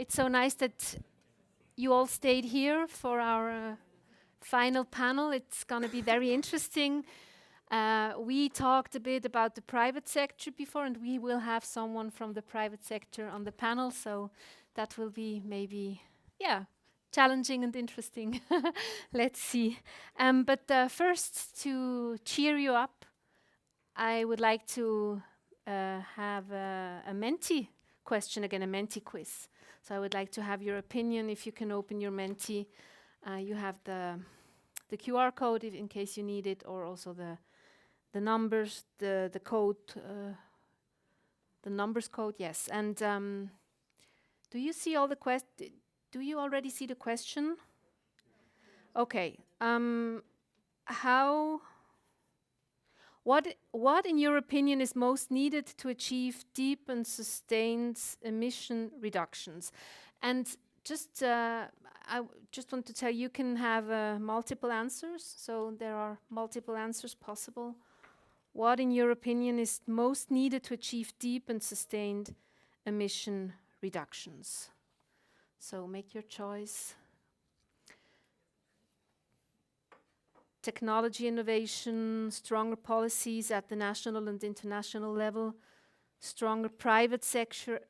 It's so nice that you all stayed here for our final panel. It's going to be very interesting. We talked a bit about the private sector before, and we will have someone from the private sector on the panel, so that will be maybe, challenging and interesting. Let's see. But first, to cheer you up, I would like to have a Menti question again, a Menti quiz. So I would like to have your opinion. If you can open your Menti, you have the QR code in case you need it, or also the numbers, the code, the numbers code. Yes. And do you see all the do you already see the question? Okay. What, in your opinion, is most needed to achieve deep and sustained emission reductions? And just, I just want to tell you can have multiple answers. So there are multiple answers possible. What, in your opinion, is most needed to achieve deep and sustained emission reductions? So make your choice. Technology innovation, stronger policies at the national and international level, stronger private sector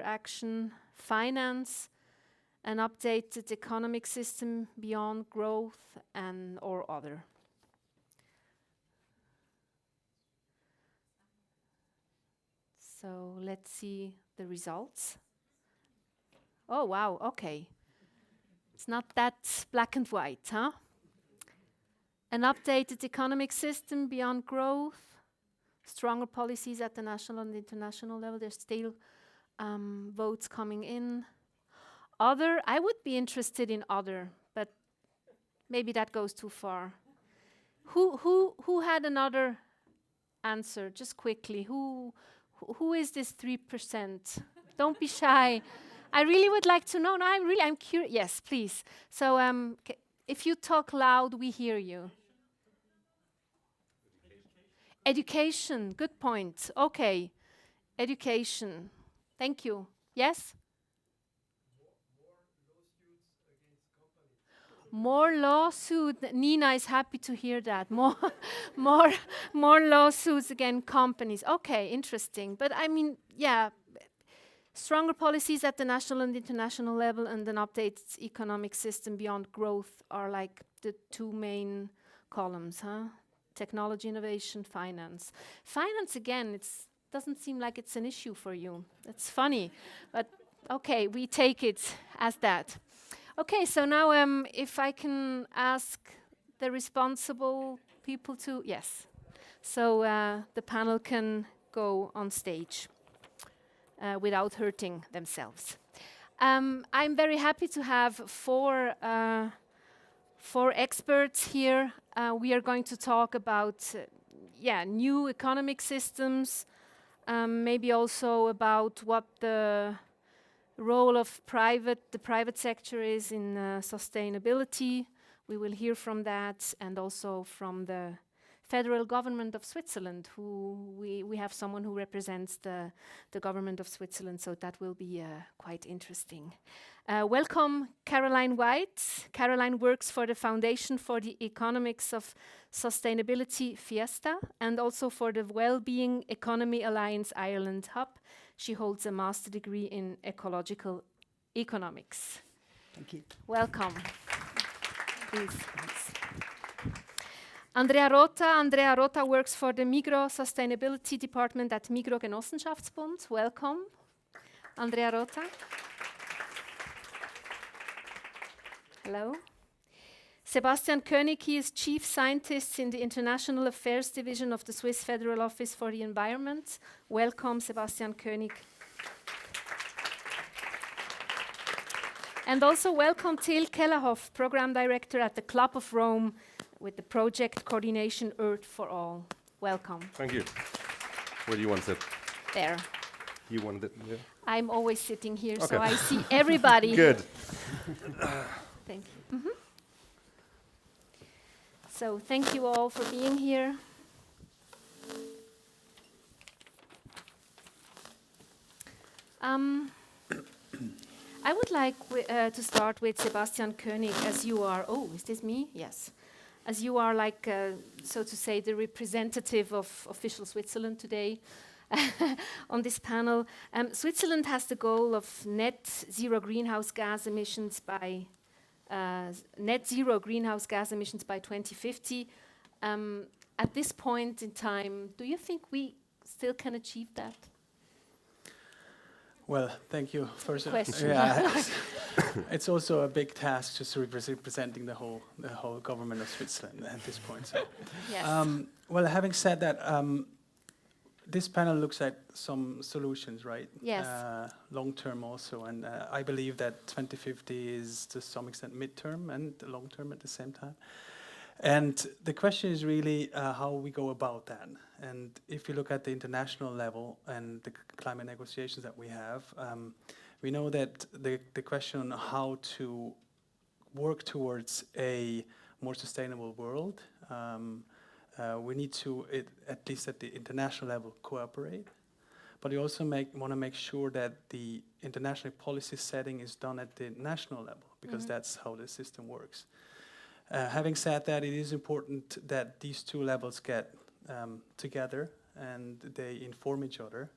action, finance, an updated economic system beyond growth, and or other. So let's see the results. Oh wow, okay. It's not that black and white, huh? An updated economic system beyond growth, stronger policies at the national and international level. There's still votes coming in. Other, I would be interested in other, but maybe that goes too far. Who had another answer? Just quickly. Who is this 3%? Don't be shy. I really would like to know. No, I'm curious. Yes, please. So if you talk loud, we hear you. Education, good point. Okay, education. Thank you. Yes? More lawsuits. Nina is happy to hear that. More lawsuits against companies. Okay, interesting. But I mean, yeah, stronger policies at the national and international level and an updated economic system beyond growth are like the two main columns, huh? Technology, innovation, finance. Finance, again, it doesn't seem like it's an issue for you. That's funny, but okay, we take it as that. Okay, so now if I can ask the responsible people to, yes. So the panel can go on stage without hurting themselves. I'm very happy to have four experts here. We are going to talk about new economic systems, maybe also about what the role of the private sector is in sustainability. We will hear from that, and also from the federal government of Switzerland, who we have someone who represents the government of Switzerland, so that will be quite interesting. Welcome, Caroline Whyte. Caroline works for the Foundation for the Economics of Sustainability, FEASTA, and also for the Wellbeing Economy Alliance Ireland Hub. She holds a master degree in ecological economics. Thank you. Welcome. Please. Andrea Rota works for the Migros Sustainability Department at Migros Genossenschaftsbund. Welcome, Andrea Rota. Hello. Sebastian König, he is Chief Scientist in the International Affairs Division of the Swiss Federal Office for the Environment. Welcome, Sebastian König. And also welcome Till Kellerhoff, Program Director at the Club of Rome with the project coordination Earth for All. Welcome. Thank you. Where do you want to sit? There. You wanted it there? I'm always sitting here, so I see everybody. Good. Thank you. Mm-hmm. So thank you all for being here. I would like to start with Sebastian König, as you are. Oh, is this me? Yes. As you are, like, so to say, the representative of official Switzerland today on this panel. Switzerland has the goal of net zero greenhouse gas emissions by 2050. At this point in time, do you think we still can achieve that? Well, thank you. First, Question. it's also a big task just representing the whole government of Switzerland at this point. So, Yes. well, having said that, this panel looks at some solutions, right? Yes. Long term also, and I believe that 2050 is to some extent midterm and long term at the same time. And the question is really how we go about that. And if you look at the international level and the climate negotiations that we have, we know that the question on how to work towards a more sustainable world, we need to, at least at the international level, cooperate. But we also want to make sure that the international policy setting is done at the national level, because that's how the system works. Having said that, it is important that these two levels get together and they inform each other.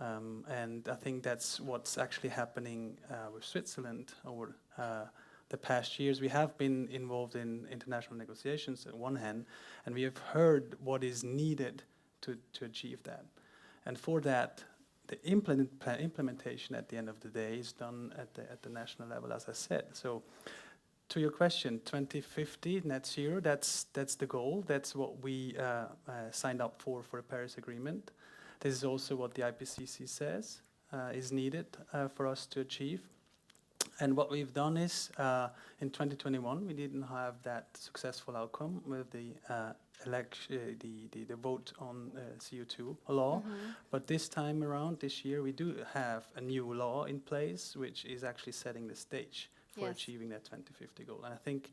And I think that's what's actually happening with Switzerland over the past years. We have been involved in international negotiations on one hand, and we have heard what is needed to achieve that. And for that, the implementation at the end of the day is done at the national level, as I said. So, to your question, 2050 net zero, that's the goal. That's what we signed up for the Paris Agreement. This is also what the IPCC says is needed for us to achieve. And what we've done is, in 2021, we didn't have that successful outcome with the vote on CO2 law. But this time around, this year, we do have a new law in place, which is actually setting the stage for achieving that 2050 goal. And I think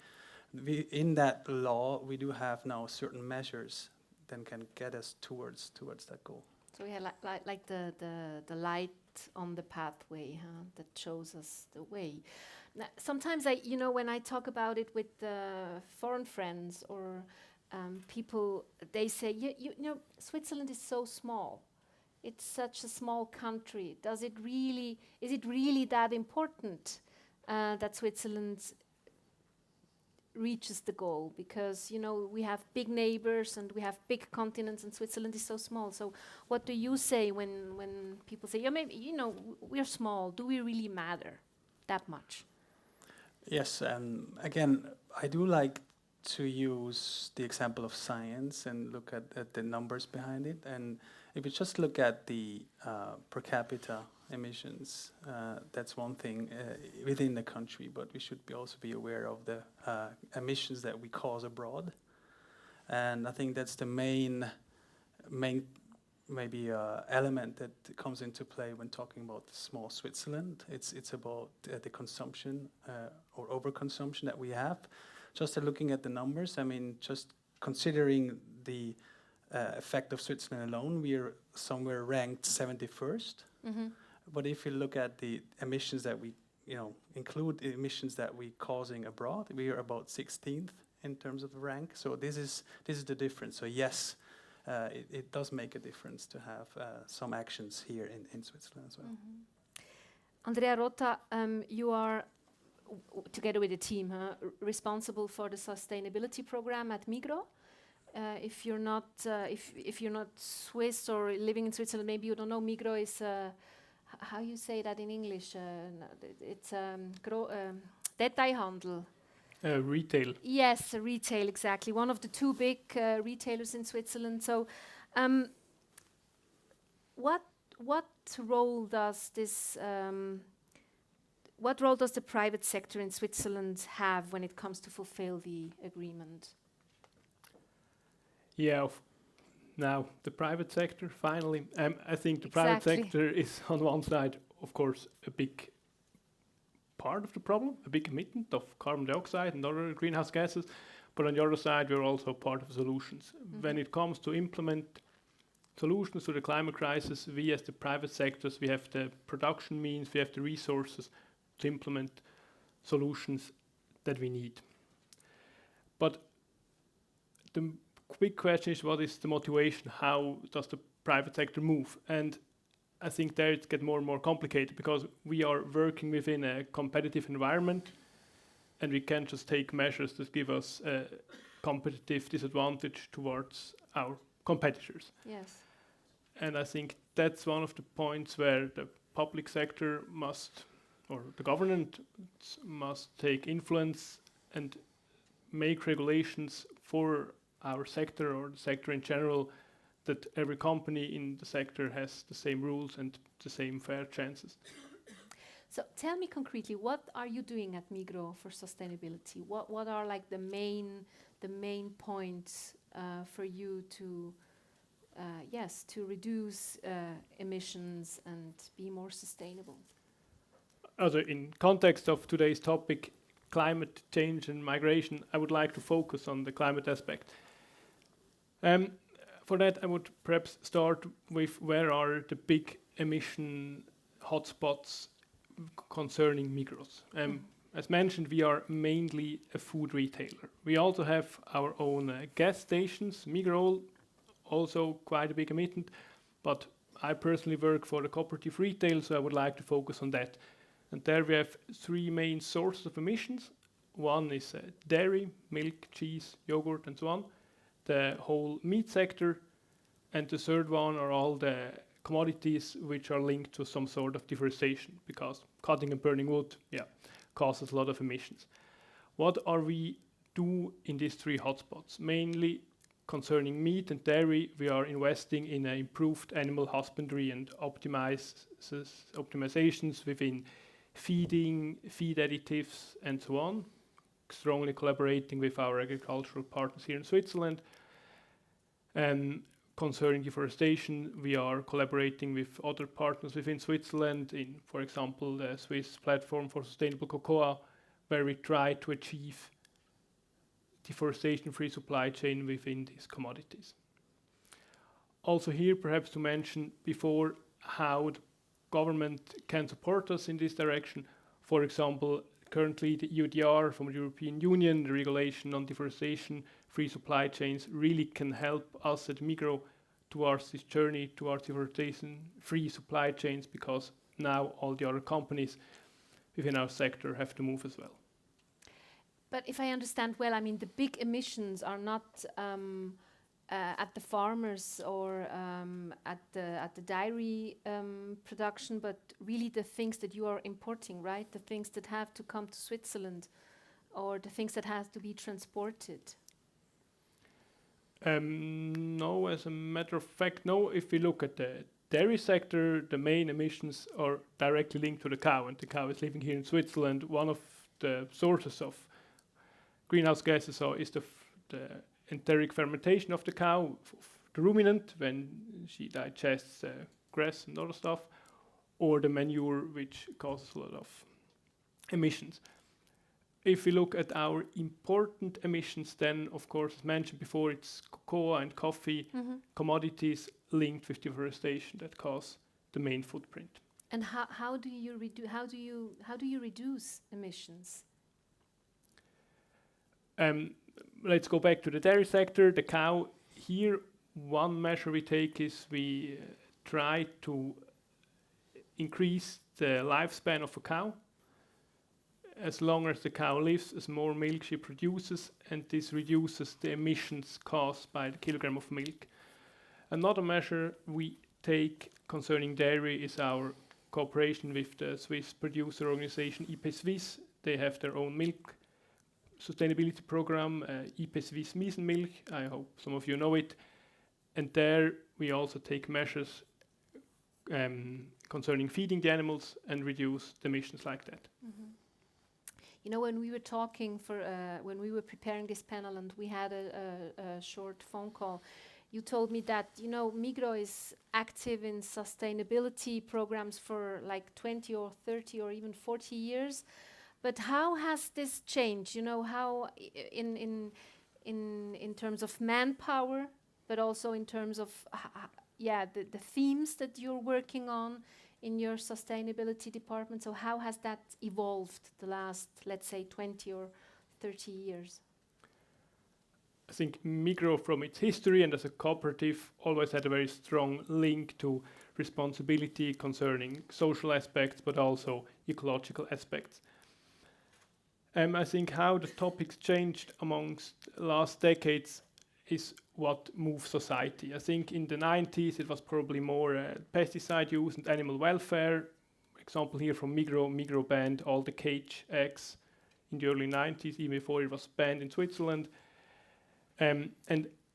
in that law, we do have now certain measures that can get us towards that goal. So we have like the light on the pathway, that shows us the way. Now, sometimes when I talk about it with foreign friends or people, they say, you know, Switzerland is so small. It's such a small country. Is it really that important that Switzerland reaches the goal? Because, we have big neighbors and we have big continents, and Switzerland is so small. So what do you say when people say, maybe, we're small. Do we really matter that much? Yes, again, I do like to use the example of science and look at the numbers behind it. And if you just look at the per capita emissions, that's one thing within the country, but we should also be aware of the emissions that we cause abroad. And I think that's the main maybe element that comes into play when talking about small Switzerland. It's about the consumption or overconsumption that we have. Just looking at the numbers, I mean, just considering the effect of Switzerland alone, we are somewhere ranked 71st. But if you look at the emissions that we, include the emissions that we causing abroad, we are about 16th in terms of the rank. So this is the difference. So yes, it does make a difference to have some actions here in Switzerland as well. Andrea, Rota, you are, together with the team, responsible for the sustainability program at Migros. If you're not Swiss or living in Switzerland, maybe you don't know. Migros is how you say that in English? It's Detailhandel. Retail. Yes, retail, exactly. One of the two big retailers in Switzerland. So, what role does the private sector in Switzerland have when it comes to fulfill the agreement? Yeah, now the private sector, finally. I think the private sector is on one side, of course, a big part of the problem, a big emitter of carbon dioxide and other greenhouse gases, but on the other side, we're also part of the solutions. When it comes to implement solutions to the climate crisis, we as the private sectors, we have the production means, we have the resources to implement solutions that we need. But the big question is, what is the motivation? How does the private sector move? And I think there it gets more and more complicated, because we are working within a competitive environment, and we can't just take measures that give us a competitive disadvantage towards our competitors. Yes. And I think that's one of the points where the public sector must, or the government must take influence and make regulations for our sector, or the sector in general, that every company in the sector has the same rules and the same fair chances. So tell me concretely, what are you doing at Migros for sustainability? What are like the main points for you to to reduce emissions and be more sustainable? Also, in context of today's topic, climate change and migration, I would like to focus on the climate aspect. For that, I would perhaps start with where are the big emission hotspots concerning Migros. As mentioned, we are mainly a food retailer. We also have our own gas stations. Migros, also quite a big emittent, but I personally work for the cooperative retail, so I would like to focus on that. And there we have three main sources of emissions. One is dairy, milk, cheese, yogurt, and so on. The whole meat sector, and the third one are all the commodities which are linked to some sort of deforestation, because cutting and burning wood, causes a lot of emissions. What are we do in these three hotspots? Mainly concerning meat and dairy, we are investing in improved animal husbandry and optimizations within feeding, feed additives, and so on, strongly collaborating with our agricultural partners here in Switzerland. And concerning deforestation, we are collaborating with other partners within Switzerland in, for example, the Swiss Platform for Sustainable Cocoa, where we try to achieve deforestation-free supply chain within these commodities. Also here, perhaps to mention before how the government can support us in this direction. For example, currently the EUDR from the European Union, the regulation on deforestation-free supply chains, really can help us at Migros towards this journey towards deforestation-free supply chains, because now all the other companies within our sector have to move as well. But if I understand well, I mean, the big emissions are not at the farmers or at the dairy production, but really the things that you are importing, right? The things that have to come to Switzerland, or the things that have to be transported. No, as a matter of fact, no. If we look at the dairy sector, the main emissions are directly linked to the cow, and the cow is living here in Switzerland. One of the sources of greenhouse gases is the enteric fermentation of the cow, the ruminant, when she digests grass and other stuff, or the manure, which causes a lot of emissions. If we look at our important emissions, then, of course, as mentioned before, it's cocoa and coffee, commodities linked with deforestation that cause the main footprint. And how do you reduce emissions? Let's go back to the dairy sector. The cow here, one measure we take is we try to increase the lifespan of a cow. As long as the cow lives, as more milk she produces, and this reduces the emissions caused by the kilogram of milk. Another measure we take concerning dairy is our cooperation with the Swiss producer organization IP Suisse. They have their own milk sustainability program, IP Suisse Miesenmilch. I hope some of you know it. And there we also take measures concerning feeding the animals and reduce the emissions like that. Mm-hmm. You know, when we were talking when we were preparing this panel and we had a short phone call, you told me that, you know, Migros is active in sustainability programs for like 20 or 30 or even 40 years. But how has this changed? You know, how in terms of manpower, but also in terms of the themes that you're working on, in your sustainability department. So how has that evolved the last, let's say, 20 or 30 years? I think Migros, from its history and as a cooperative, always had a very strong link to responsibility concerning social aspects, but also ecological aspects. I think how the topics changed amongst last decades is what moved society. I think in the 90s it was probably more pesticide use and animal welfare. Example here from Migros. Migros banned all the cage eggs in the early 90s, even before it was banned in Switzerland. And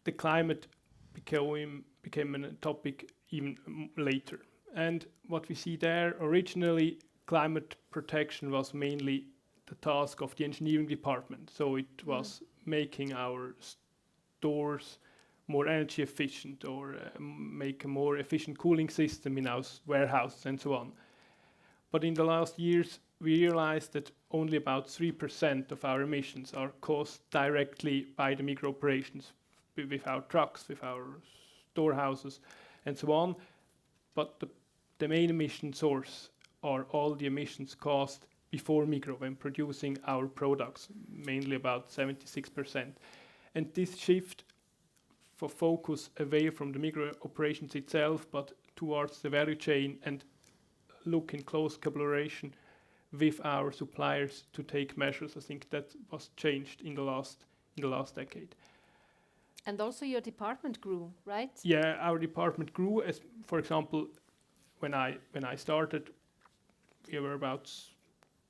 the climate became a topic even later. And what we see there, originally, climate protection was mainly the task of the engineering department. So it was making our stores more energy efficient, or make a more efficient cooling system in our warehouses and so on. But in the last years, we realized that only about 3% of our emissions are caused directly by the Migros operations, with our trucks, with our storehouses, and so on. But the main emission source are all the emissions caused before Migros when producing our products, mainly about 76%. And this shift for focus away from the Migros operations itself, but towards the value chain, and look in close collaboration with our suppliers to take measures. I think that was changed in the last decade. And also your department grew, right? Yeah, our department grew. As for example, when I started, we were about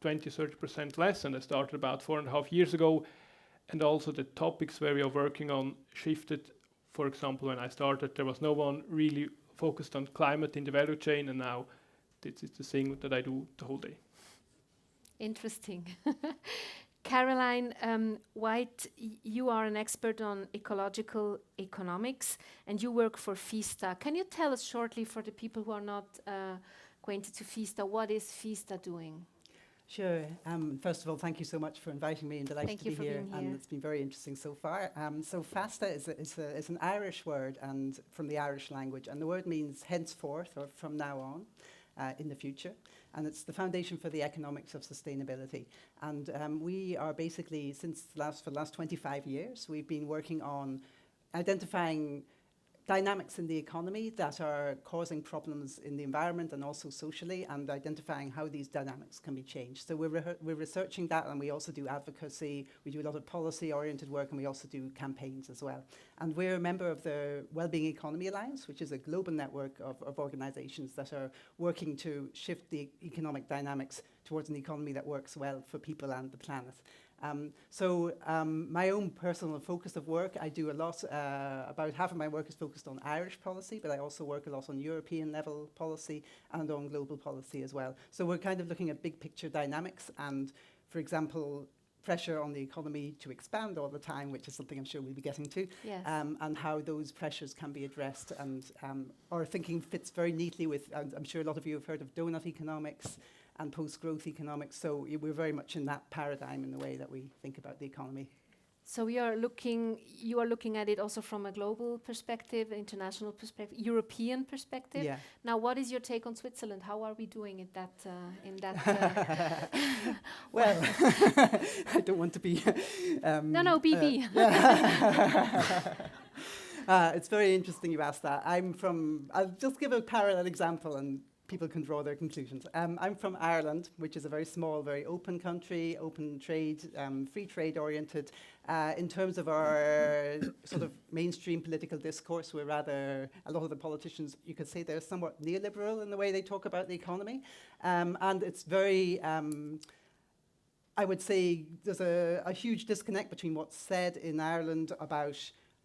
20-30% less, and I started about 4.5 years ago. And also the topics where we are working on shifted. For example, when I started, there was no one really focused on climate in the value chain, and now this is the thing that I do the whole day. Interesting. Caroline, Whyte, you are an expert on ecological economics, and you work for FEASTA. Can you tell us shortly, for the people who are not acquainted to FEASTA, what is FEASTA doing? Sure. First of all, thank you so much for inviting me, and delighted to be here. And it's been very interesting so far. So FEASTA is an Irish word, and from the Irish language, and the word means henceforth, or from now on, in the future. And it's the foundation for the economics of sustainability. And we are basically, for the last 25 years, we've been working on identifying dynamics in the economy that are causing problems in the environment and also socially, and identifying how these dynamics can be changed. So we're researching that, and we also do advocacy. We do a lot of policy-oriented work, and we also do campaigns as well. And we're a member of the Wellbeing Economy Alliance, which is a global network of organizations that are working to shift the economic dynamics towards an economy that works well for people and the planet. My own personal focus of work, I do a lot, about half of my work is focused on Irish policy, but I also work a lot on European level policy and on global policy as well. So we're kind of looking at big picture dynamics and, for example, pressure on the economy to expand all the time, which is something I'm sure we'll be getting to, yes. And how those pressures can be addressed. And our thinking fits very neatly with, I'm sure a lot of you have heard of donut economics and post-growth economics. So we're very much in that paradigm in the way that we think about the economy. So you are looking at it also from a global perspective, international perspective, European perspective. Yeah. Now, what is your take on Switzerland? How are we doing in that? Well, I don't want to be... no, BB. It's very interesting you asked that. I'll just give a parallel example, and people can draw their conclusions. I'm from Ireland, which is a very small, very open country, open trade, free trade oriented. In terms of our sort of mainstream political discourse, we're rather, a lot of the politicians, you could say they're somewhat neoliberal in the way they talk about the economy. And it's very, I would say there's a huge disconnect between what's said in Ireland about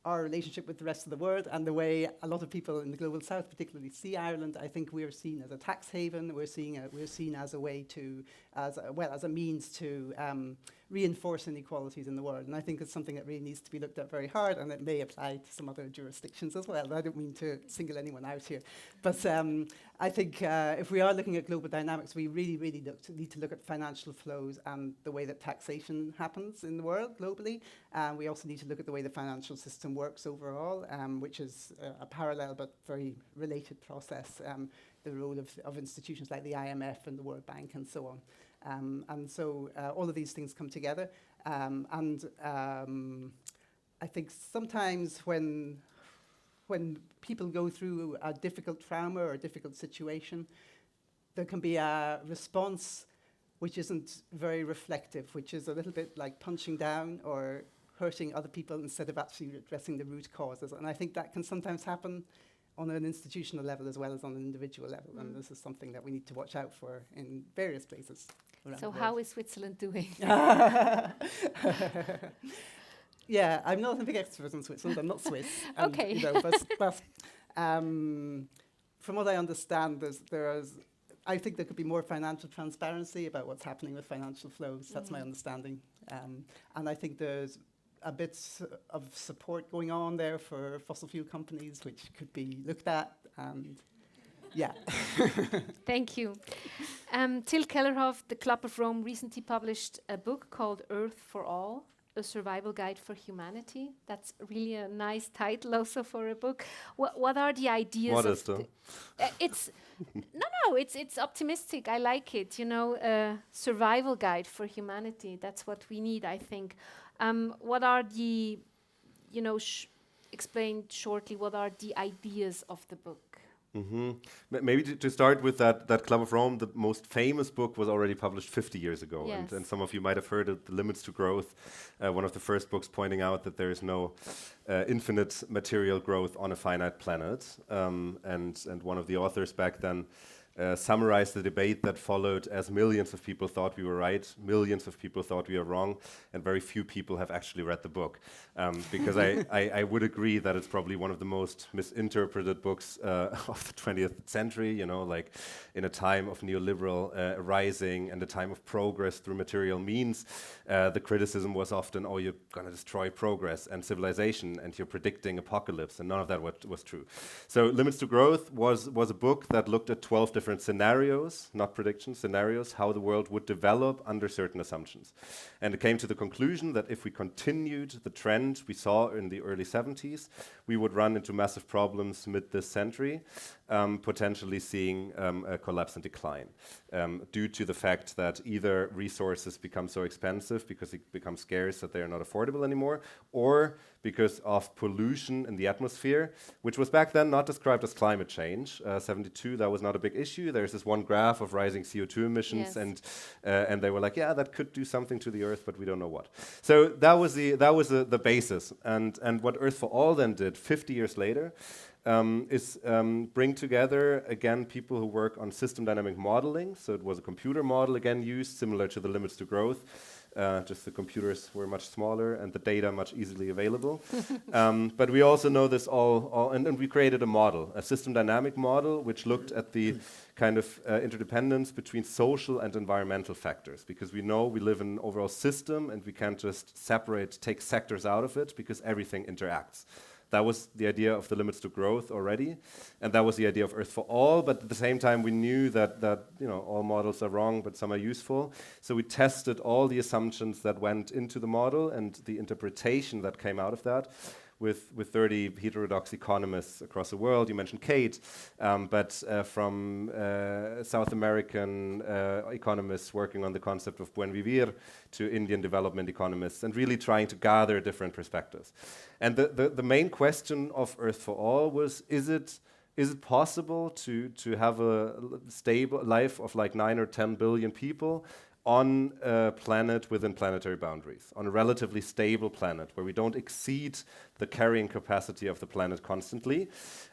our relationship with the rest of the world and the way a lot of people in the global south particularly see Ireland. I think we're seen as a tax haven. We're seen as a way to, as a means to reinforce inequalities in the world. And I think it's something that really needs to be looked at very hard, and it may apply to some other jurisdictions as well. I don't mean to single anyone out here. But I think if we are looking at global dynamics, we really, really need to look at financial flows and the way that taxation happens in the world globally. We also need to look at the way the financial system works overall, which is a parallel but very related process. the role of institutions like the IMF and the World Bank and so on. And so all of these things come together. I think sometimes when people go through a difficult trauma or a difficult situation, there can be a response which isn't very reflective, which is a little bit like punching down or hurting other people instead of actually addressing the root causes. And I think that can sometimes happen on an institutional level as well as on an individual level. And this is something that we need to watch out for in various places. So how is Switzerland doing? Yeah, I'm not a big expert on Switzerland. I'm not Swiss. Okay. But from what I understand, I think there could be more financial transparency about what's happening with financial flows. That's my understanding. And I think there's a bit of support going on there for fossil fuel companies, which could be looked at. And yeah. Thank you. Till Kellerhoff, the Club of Rome, recently published a book called Earth for All, a survival guide for humanity. That's really a nice title also for a book. What are the ideas? What is that? It's it's optimistic. I like it. A survival guide for humanity. That's what we need, I think. What are the, explain shortly, what are the ideas of the book? Maybe to start with that Club of Rome, the most famous book was already published 50 years ago. Yes. And some of you might have heard of The Limits to Growth, one of the first books pointing out that there is no infinite material growth on a finite planet. And one of the authors back then summarized the debate that followed as millions of people thought we were right, millions of people thought we were wrong, and very few people have actually read the book. Because I would agree that it's probably one of the most misinterpreted books of the 20th century, like in a time of neoliberal rising and a time of progress through material means. The criticism was often, oh, you're going to destroy progress and civilization, and you're predicting apocalypse, and none of that was true. So Limits to Growth was a book that looked at 12 different scenarios, not predictions, scenarios, how the world would develop under certain assumptions. And it came to the conclusion that if we continued the trend we saw in the early 70s, we would run into massive problems mid this century, potentially seeing a collapse and decline due to the fact that either resources become so expensive because they become scarce that they are not affordable anymore, or because of pollution in the atmosphere, which was back then not described as climate change. 72, that was not a big issue. There's this one graph of rising CO2 emissions, Yes. and they were like, yeah, that could do something to the Earth, but we don't know what. So that was the basis. And what Earth for All then did 50 years later is bring together, again, people who work on system dynamic modeling. So it was a computer model, again, used similar to the Limits to Growth. Just the computers were much smaller and the data much easily available. But we also know this and we created a model, a system dynamic model, which looked at the kind of interdependence between social and environmental factors, because we know we live in an overall system and we can't just take sectors out of it because everything interacts. That was the idea of the Limits to Growth already, and that was the idea of Earth for All. But at the same time, we knew that all models are wrong, but some are useful. So we tested all the assumptions that went into the model and the interpretation that came out of that with 30 heterodox economists across the world. You mentioned Kate, but from South American economists working on the concept of buen vivir to Indian development economists, and really trying to gather different perspectives. And the main question of Earth for All was, is it possible to have a stable life of like 9 or 10 billion people on a planet within planetary boundaries, on a relatively stable planet where we don't exceed the carrying capacity of the planet constantly,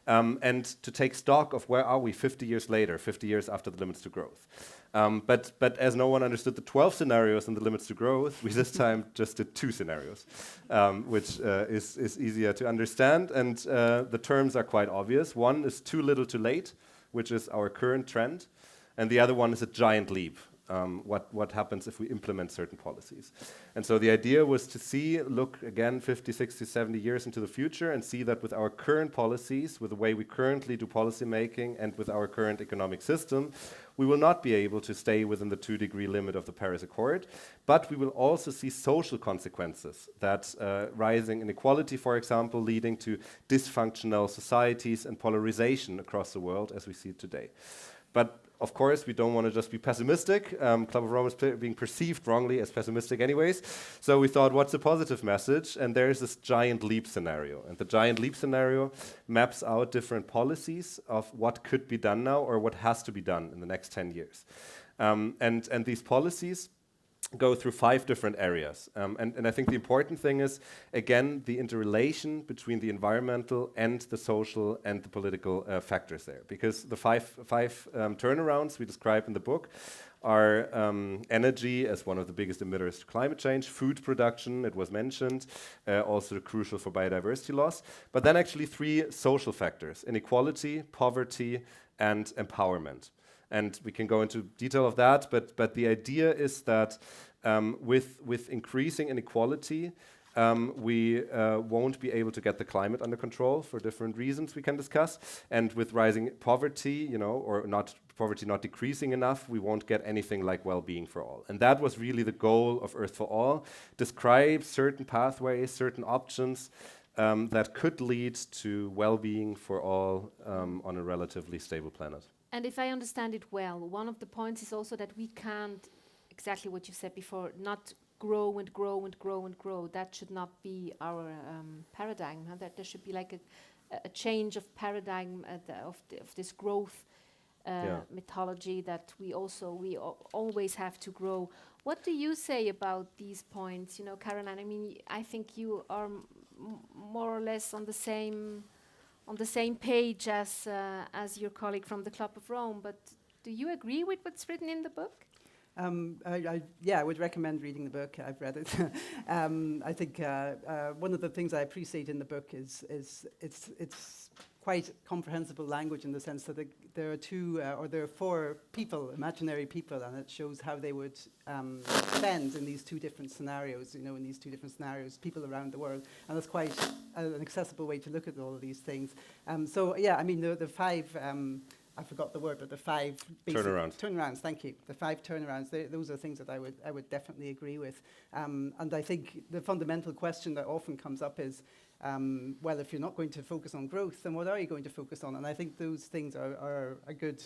and to take stock of where are we 50 years later, 50 years after the Limits to Growth. But as no one understood the 12 scenarios in the Limits to Growth, we this time just did 2 scenarios, which is easier to understand, and the terms are quite obvious. One is too little too late, which is our current trend, and the other one is a giant leap. what happens if we implement certain policies. And so the idea was to look again 50, 60, 70 years into the future and see that with our current policies, with the way we currently do policy making and with our current economic system, we will not be able to stay within the 2-degree limit of the Paris Accord, but we will also see social consequences, that rising inequality, for example, leading to dysfunctional societies and polarization across the world as we see it today. But of course, we don't want to just be pessimistic. Club of Rome is being perceived wrongly as pessimistic anyways. So we thought, what's a positive message? And there's this giant leap scenario. And the giant leap scenario maps out different policies of what could be done now or what has to be done in the next 10 years. And these policies go through 5 different areas. And I think the important thing is, again, the interrelation between the environmental and the social and the political factors there. Because the five turnarounds we describe in the book are energy as one of the biggest emitters to climate change, food production, it was mentioned, also crucial for biodiversity loss, but then actually 3 social factors: inequality, poverty, and empowerment. And we can go into detail of that, but the idea is that with increasing inequality, we won't be able to get the climate under control for different reasons we can discuss. And with rising poverty, or poverty not decreasing enough, we won't get anything like well-being for all. And that was really the goal of Earth for All: describe certain pathways, certain options that could lead to well-being for all on a relatively stable planet. And if I understand it well, one of the points is also that we can't, exactly what you said before, not grow and grow and grow and grow. That should not be our paradigm. That there should be like a change of paradigm of this growth mythology, that we always have to grow. What do you say about these points, Caroline? I mean, I think you are more or less on the same page as your colleague from the Club of Rome, but do you agree with what's written in the book? I would recommend reading the book. I've read it. I think one of the things I appreciate in the book is it's quite comprehensible language, in the sense that there are 4 people, imaginary people, and it shows how they would spend in these 2 different scenarios, people around the world. And that's quite an accessible way to look at all of these things. The 5, I forgot the word, but the 5 basic turnarounds. Thank you. The 5 turnarounds. Those are things that I would definitely agree with. And I think the fundamental question that often comes up is, well, if you're not going to focus on growth, then what are you going to focus on? And I think those things are a good,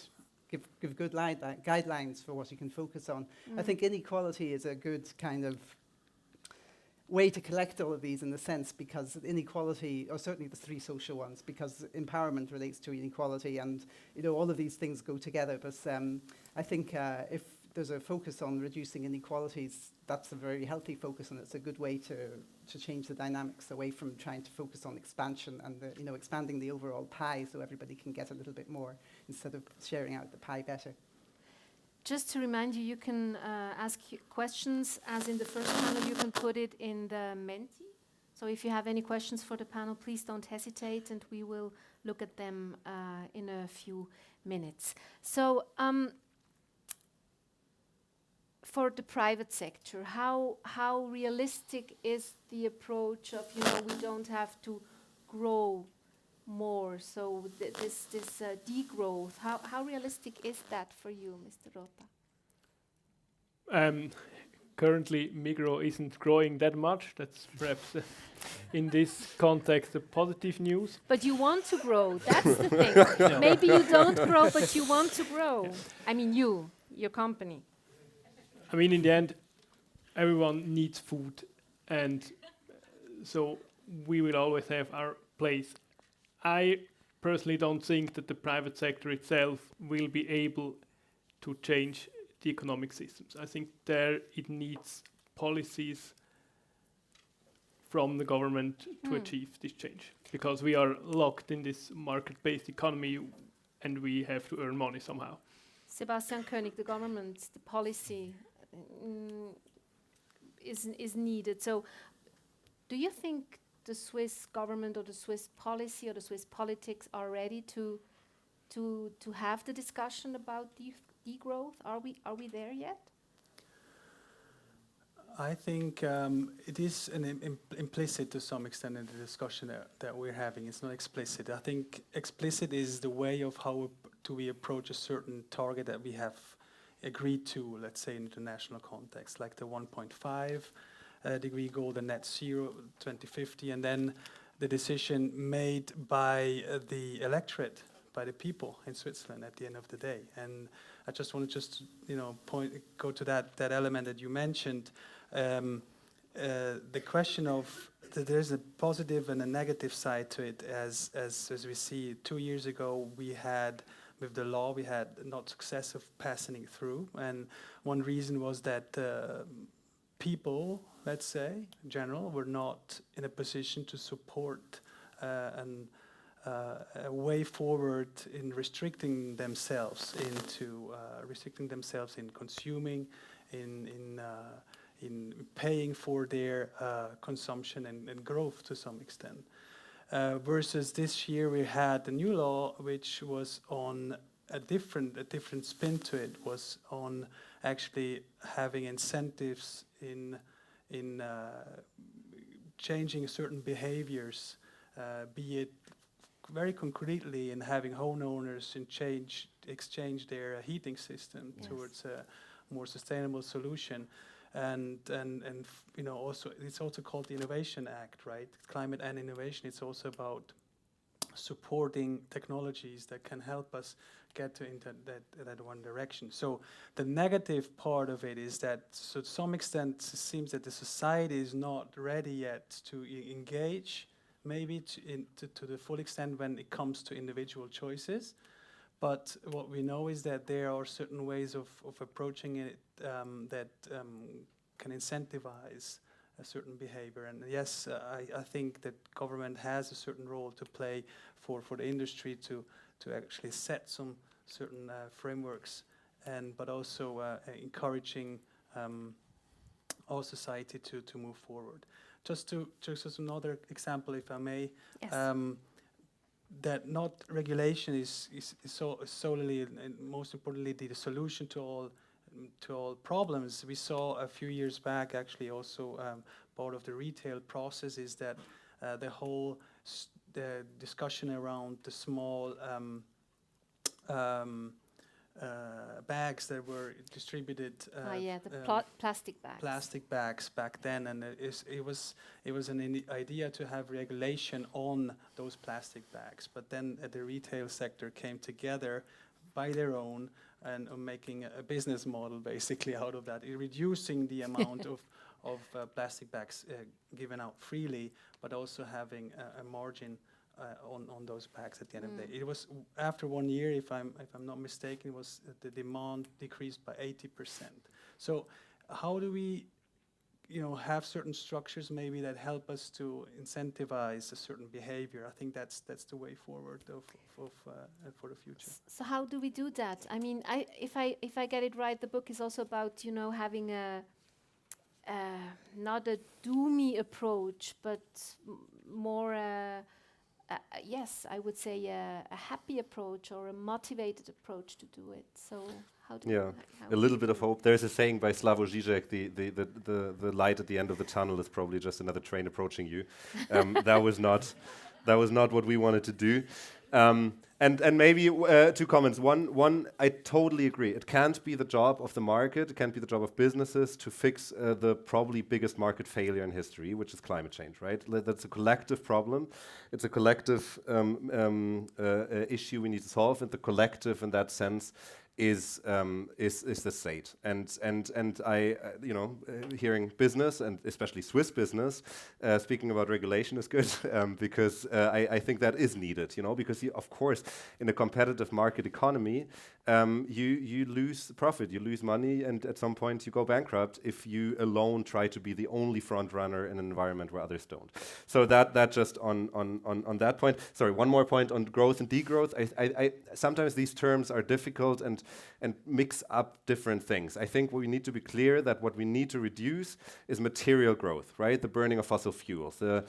give good guidelines for what you can focus on. I think inequality is a good kind of way to collect all of these, in the sense, because inequality, or certainly the 3 social ones, because empowerment relates to inequality, and all of these things go together. But I think if there's a focus on reducing inequalities, that's a very healthy focus, and it's a good way to change the dynamics away from trying to focus on expansion and expanding the overall pie so everybody can get a little bit more, instead of sharing out the pie better. Just to remind you, you can ask questions, as in the first panel. You can put it in the Menti. So if you have any questions for the panel, please don't hesitate, and we will look at them in a few minutes. So for the private sector, how realistic is the approach of, we don't have to grow more, so this degrowth, how realistic is that for you, Mr. Rota? Currently, Migros isn't growing that much. That's perhaps in this context a positive news. But you want to grow. That's the thing. No. Maybe you don't grow, but you want to grow. Yeah. I mean, your company. I mean, in the end, everyone needs food, and so we will always have our place. I personally don't think that the private sector itself will be able to change the economic systems. I think there it needs policies from the government to achieve this change, because we are locked in this market-based economy and we have to earn money somehow. Sebastian, König, the government, the policy is needed. So do you think the Swiss government or the Swiss policy or the Swiss politics are ready to have the discussion about degrowth? Are we there yet? I think it is an implicit to some extent in the discussion that we're having. It's not explicit. I think explicit is the way of how do we approach a certain target that we have agreed to, let's say in international context, like the 1.5 degree goal, the net zero 2050, and then the decision made by the electorate, by the people in Switzerland at the end of the day. And I just want to go to that element that you mentioned. The question of there's a positive and a negative side to it, as we see 2 years ago we had with the law we had not success of passing it through, and one reason was that people, let's say in general, were not in a position to support a way forward in restricting themselves in consuming, in paying for their consumption and growth to some extent. Versus this year we had a new law which was on a different spin to it, was on actually having incentives in changing certain behaviors, be it very concretely in having homeowners exchange their heating system towards a more sustainable solution. And also it's also called the Innovation Act, right? Climate and innovation. It's also about supporting technologies that can help us get into that one direction. So the negative part of it is that, so to some extent, it seems that the society is not ready yet to engage, maybe to the full extent when it comes to individual choices. But what we know is that there are certain ways of approaching it that can incentivize a certain behavior. And yes, I think that government has a certain role to play for the industry to actually set some certain frameworks, but also encouraging our society to move forward. Just another example, if I may. Yes. That not regulation is solely and most importantly the solution to all problems. We saw a few years back, actually, also part of the retail process is that the whole the discussion around the small bags that were distributed. Plastic bags. Plastic bags back then, and it was an idea to have regulation on those plastic bags. But then the retail sector came together by their own and making a business model basically out of that, reducing the amount of plastic bags given out freely, but also having a margin on those bags at the end of the day. It was after 1 year, if I'm not mistaken, it was the demand decreased by 80%. So how do we, have certain structures maybe that help us to incentivize a certain behavior? I think that's the way forward for the future. So how do we do that? I mean, if I get it right, the book is also about having a not a doomy approach, but more. Yes, I would say a happy approach or a motivated approach to do it. So how do a little bit of hope. There's a saying by Slavoj Žižek, the light at the end of the tunnel is probably just another train approaching you. That was not what we wanted to do. And maybe 2 comments. One, I totally agree. It can't be the job of the market, it can't be the job of businesses to fix the probably biggest market failure in history, which is climate change, right? That's a collective problem. It's a collective issue we need to solve, and the collective in that sense is the state. And I, hearing business, and especially Swiss business, speaking about regulation is good, because I think that is needed, because of course, in a competitive market economy, you lose profit, you lose money, and at some point you go bankrupt if you alone try to be the only front runner in an environment where others don't. So that just on that point. Sorry, one more point on growth and degrowth. I sometimes these terms are difficult, and and mix up different things. I think we need to be clear that what we need to reduce is material growth, right? The burning of fossil fuels, the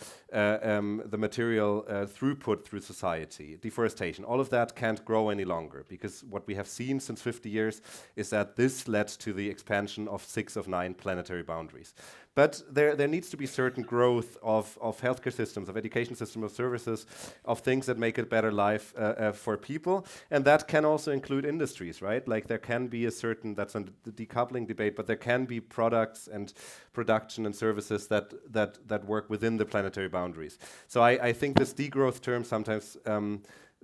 material throughput through society, deforestation. All of that can't grow any longer, because what we have seen since 50 years is that this led to the expansion of 6 of 9 planetary boundaries. But there needs to be certain growth of healthcare systems, of education systems, of services, of things that make it a better life for people. And that can also include industries, right? Like there can be a certain, that's on the decoupling debate, but there can be products and production and services that work within the planetary boundaries. So I think this degrowth term sometimes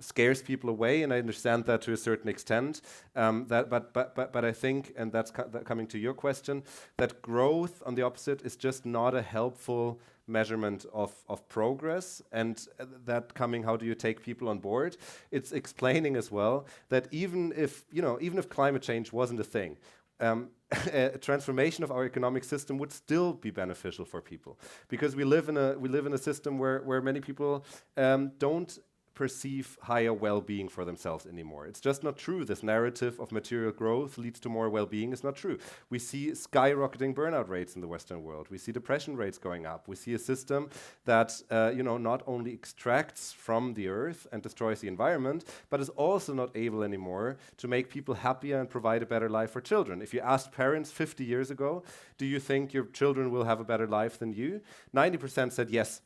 scares people away, and I understand that to a certain extent. But I think, and that's coming to your question, that growth, on the opposite, is just not a helpful measurement of progress, and that coming, how do you take people on board? It's explaining as well that even if climate change wasn't a thing, a transformation of our economic system would still be beneficial for people, because we live in a system where many people don't perceive higher well-being for themselves anymore. It's just not true. This narrative of material growth leads to more well-being is not true. We see skyrocketing burnout rates in the Western world. We see depression rates going up. We see a system that not only extracts from the earth and destroys the environment, but is also not able anymore to make people happier and provide a better life for children. If you asked parents 50 years ago, do you think your children will have a better life than you? 90% said yes.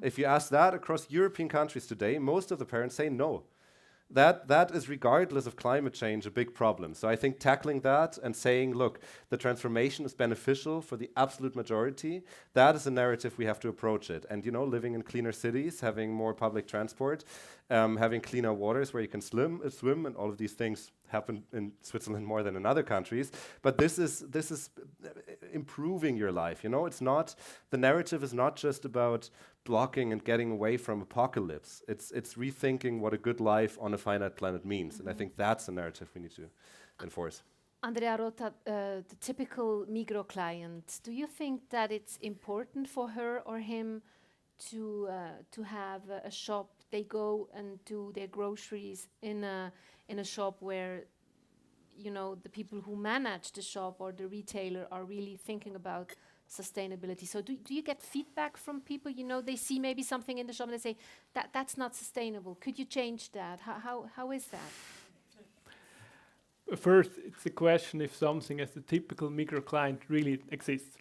If you ask that across European countries today, most of the parents say no. That is, regardless of climate change, a big problem. So I think tackling that and saying, look, the transformation is beneficial for the absolute majority, that is a narrative we have to approach it. And living in cleaner cities, having more public transport, having cleaner waters where you can swim, and all of these things happen in Switzerland more than in other countries. But this is improving your life. It's not, the narrative is not just about blocking and getting away from apocalypse. It's rethinking what a good life on a finite planet means. And I think that's the narrative we need to enforce. Andrea, Rota, the typical Migros client, do you think that it's important for her or him to have a shop? They go and do their groceries in a shop where the people who manage the shop or the retailer are really thinking about sustainability. So do you get feedback from people? They see maybe something in the shop and they say that's not sustainable. Could you change that? How is that? First, it's a question if something as the typical Migros client really exists.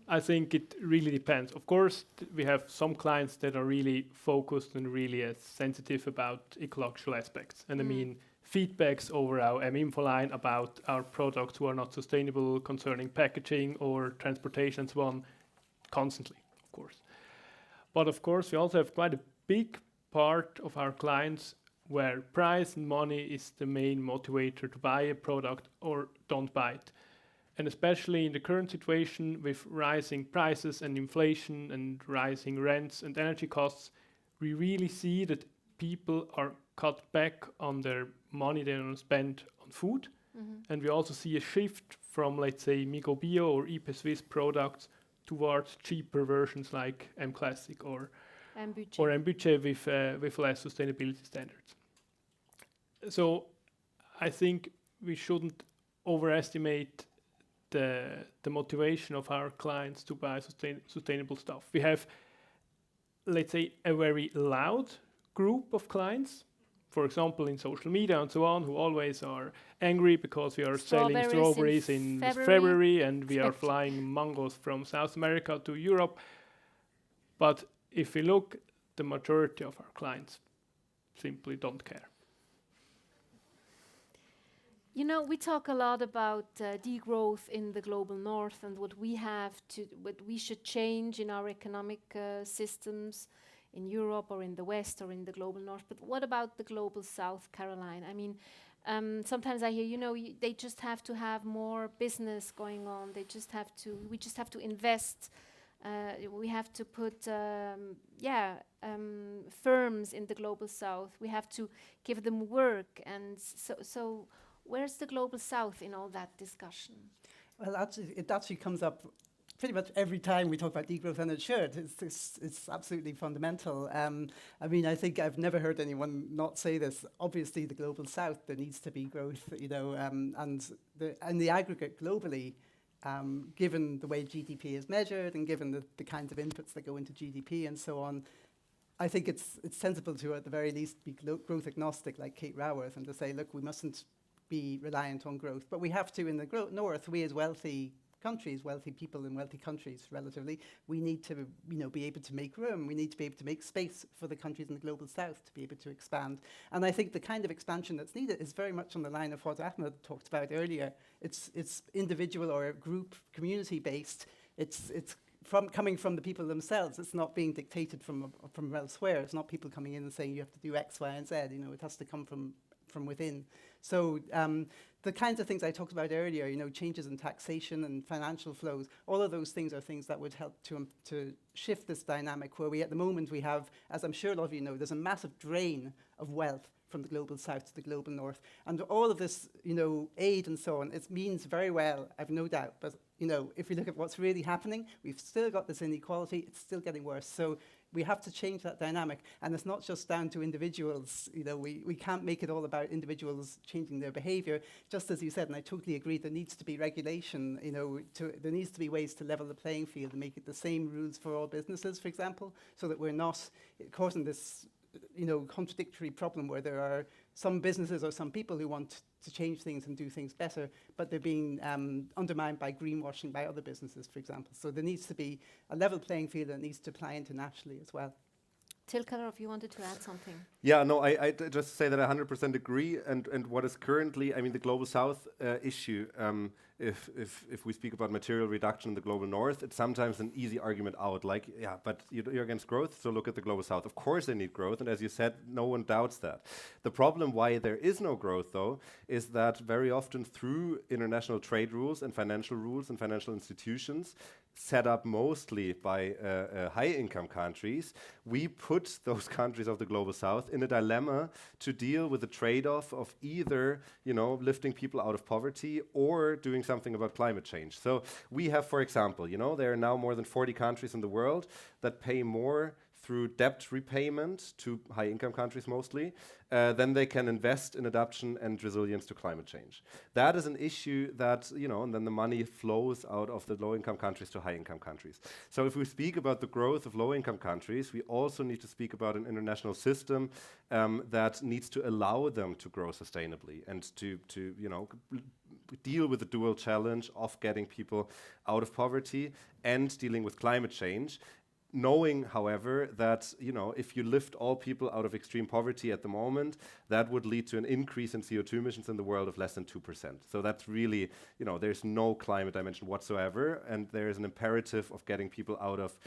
I think it really depends. Of course, we have some clients that are really focused and really sensitive about ecological aspects. And I mean, feedbacks over our info line about our products who are not sustainable concerning packaging or transportation and so on, constantly, of course. But of course, we also have quite a big part of our clients where price and money is the main motivator to buy a product or don't buy it. And especially in the current situation with rising prices and inflation and rising rents and energy costs, we really see that people are cut back on their money they don't spend on food. And we also see a shift from, let's say, Migros Bio or IP Swiss products towards cheaper versions like M Classic or M Budget with less sustainability standards. So I think we shouldn't overestimate the motivation of our clients to buy sustainable stuff. We have, let's say, a very loud group of clients, for example, in social media and so on, who always are angry because we are selling strawberries in February and we are flying mangoes from South America to Europe. But if we look, the majority of our clients simply don't care. We talk a lot about degrowth in the global north and what we should change in our economic systems in Europe or in the West or in the global north. But what about the global South, Caroline? I mean, sometimes I hear, they just have to have more business going on. We just have to invest. We have to put, firms in the global South. We have to give them work. And so where's the global South in all that discussion? Well, it actually comes up pretty much every time we talk about degrowth, and it should. It's absolutely fundamental. I mean, I think I've never heard anyone not say this. Obviously, the global south, there needs to be growth, you know, and the aggregate globally, given the way GDP is measured and given the kinds of inputs that go into GDP and so on, I think it's sensible to, at the very least, be growth agnostic, like Kate Raworth, and to say, look, we mustn't be reliant on growth. But we have to, in the north, we as wealthy countries, wealthy people in wealthy countries, relatively, we need to, you know, be able to make room. We need to be able to make space for the countries in the global south to be able to expand. And I think the kind of expansion that's needed is very much on the line of what Ahmed talked about earlier. It's individual or group, community-based. It's coming from the people themselves. It's not being dictated from elsewhere. It's not people coming in and saying you have to do X, Y, and Z. You know, it has to come from within. So the kinds of things I talked about earlier, you know, changes in taxation and financial flows, all of those things are things that would help to shift this dynamic where we, at the moment, we have, as I'm sure a lot of you know, there's a massive drain of wealth from the global south to the global north. And all of this, you know, aid and so on, it means very well, I've no doubt. But, you know, if we look at what's really happening, we've still got this inequality. It's still getting worse. So we have to change that dynamic. And it's not just down to individuals. You know, we can't make it all about individuals changing their behavior. Just as you said, and I totally agree, there needs to be regulation. You know, there needs to be ways to level the playing field and make it the same rules for all businesses, for example, so that we're not causing this, you know, contradictory problem where there are some businesses or some people who want to change things and do things better, but they're being undermined by greenwashing by other businesses, for example. So there needs to be a level playing field that needs to apply internationally as well. Till Kellerhoff, you wanted to add something? Yeah, no, I just say that I 100% agree. And what is currently, I mean, the global south issue, if we speak about material reduction in the global north, it's sometimes an easy argument out, like, yeah, but you're against growth, so look at the global south. Of course they need growth, and as you said, no one doubts that. The problem why there is no growth, though, is that very often through international trade rules and financial institutions, set up mostly by high-income countries, we put those countries of the global south in a dilemma to deal with the trade-off of either, you know, lifting people out of poverty or doing something about climate change. So we have, for example, you know, there are now more than 40 countries in the world that pay more through debt repayment to high-income countries mostly, then they can invest in adaptation and resilience to climate change. That is an issue that, you know, and then the money flows out of the low-income countries to high-income countries. So if we speak about the growth of low-income countries, we also need to speak about an international system that needs to allow them to grow sustainably and to you know, deal with the dual challenge of getting people out of poverty and dealing with climate change. Knowing, however, that, you know, if you lift all people out of extreme poverty at the moment, that would lead to an increase in CO2 emissions in the world of less than 2%. So that's really, you know, there's no climate dimension whatsoever, and there is an imperative of getting people out of